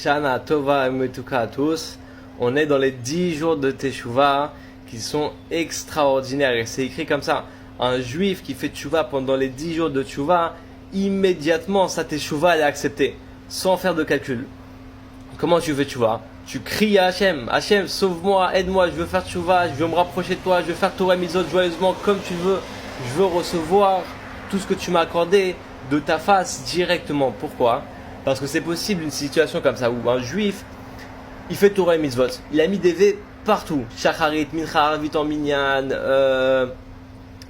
Shana Tova et Metuka à tous. On est dans les 10 jours de Teshuvah qui sont extraordinaires. Et c'est écrit comme ça. Un juif qui fait Teshuvah pendant les 10 jours de Teshuvah, immédiatement sa Teshuvah elle est acceptée. Sans faire de calcul. Comment tu fais Teshuvah? Tu cries à Hachem. Hachem, sauve-moi, aide-moi, je veux faire Teshuvah, je veux me rapprocher de toi, je veux faire Torah Mitzvot joyeusement comme tu veux. Je veux recevoir tout ce que tu m'as accordé de ta face directement. Pourquoi? Parce que c'est possible une situation comme ça où un juif, il fait Torah et Mitzvot. Il a mis des V partout. Shacharit, Mincha, Arvit en Minyan.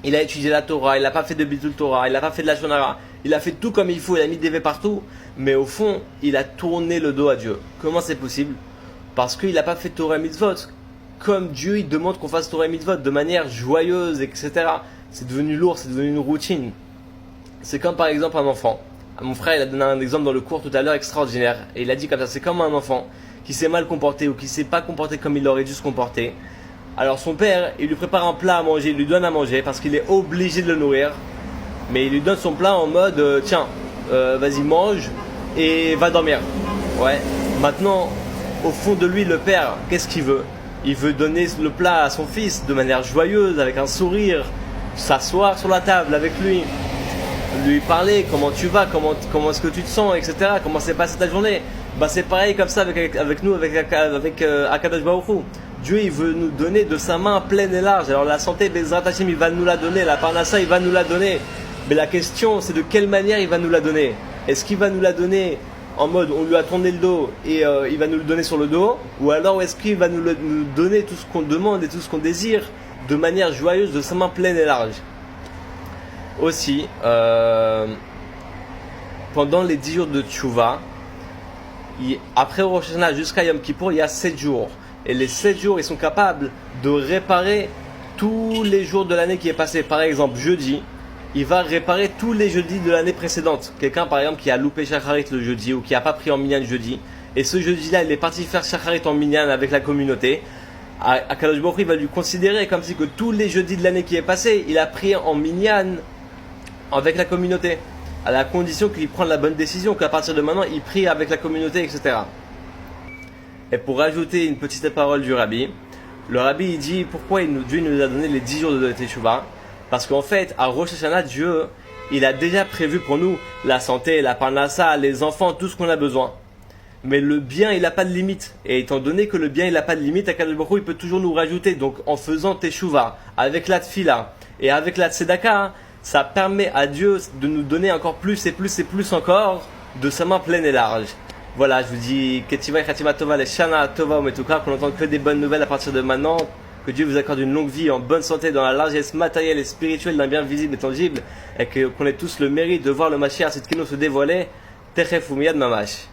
Il a étudié la Torah. Il n'a pas fait de Bitul Torah. Il n'a pas fait de la Shonara. Il a fait tout comme il faut. Il a mis des V partout. Mais au fond, il a tourné le dos à Dieu. Comment c'est possible? Parce qu'il n'a pas fait Torah et Mitzvot. Comme Dieu, il demande qu'on fasse Torah et Mitzvot de manière joyeuse, etc. C'est devenu lourd. C'est devenu une routine. C'est comme par exemple un enfant. Mon frère, il a donné un exemple dans le cours tout à l'heure extraordinaire. Et il a dit comme ça, c'est comme un enfant qui s'est mal comporté ou qui s'est pas comporté comme il aurait dû se comporter. Alors son père, il lui prépare un plat à manger, il lui donne à manger parce qu'il est obligé de le nourrir. Mais il lui donne son plat en mode, tiens, vas-y mange et va dormir. Ouais. Maintenant, au fond de lui, le père, qu'est-ce qu'il veut? Il veut donner le plat à son fils de manière joyeuse, avec un sourire, s'asseoir sur la table avec lui. Lui parler, comment tu vas, comment est-ce que tu te sens, etc. Comment s'est passée ta journée. Bah c'est pareil comme ça avec nous, avec Akadosh Baruch Hu. Dieu il veut nous donner de sa main pleine et large. Alors la santé, Bezrat Hashem, il va nous la donner, la parnassa, il va nous la donner. Mais la question c'est de quelle manière il va nous la donner. Est-ce qu'il va nous la donner en mode on lui a tourné le dos et il va nous le donner sur le dos, ou alors est-ce qu'il va nous donner tout ce qu'on demande et tout ce qu'on désire de manière joyeuse, de sa main pleine et large. Aussi, pendant les 10 jours de Teshuvah, après Rosh Hashanah jusqu'à Yom Kippour, il y a 7 jours. Et les 7 jours, ils sont capables de réparer tous les jours de l'année qui est passé. Par exemple, jeudi, il va réparer tous les jeudis de l'année précédente. Quelqu'un, par exemple, qui a loupé Shacharit le jeudi ou qui n'a pas pris en minyan jeudi. Et ce jeudi-là, il est parti faire Shacharit en minyan avec la communauté. Akadosh Baruch Hu, il va lui considérer comme si que tous les jeudis de l'année qui est passé, il a pris en minyan avec la communauté, à la condition qu'il prenne la bonne décision, qu'à partir de maintenant, il prie avec la communauté, etc. Et pour rajouter une petite parole du Rabbi, le Rabbi il dit pourquoi Dieu nous a donné les 10 jours de Teshuvah. Parce qu'en fait, à Rosh Hashanah, Dieu, il a déjà prévu pour nous la santé, la parnassa, les enfants, tout ce qu'on a besoin. Mais le bien, il n'a pas de limite. Et étant donné que le bien, il n'a pas de limite, Akadosh Baruch Hu, il peut toujours nous rajouter. Donc, en faisant Teshuvah, avec la Tfila et avec la Tzedaka, ça permet à Dieu de nous donner encore plus et plus et plus encore de sa main pleine et large. Voilà, je vous dis Ketiva et Khatima Tova, les Shana Tova Metuka, qu'on entende que des bonnes nouvelles à partir de maintenant, que Dieu vous accorde une longue vie en bonne santé dans la largesse matérielle et spirituelle d'un bien visible et tangible, et qu'on ait tous le mérite de voir le Mashiach Tzidkenu se dévoiler, Techef Umiyad Mamash.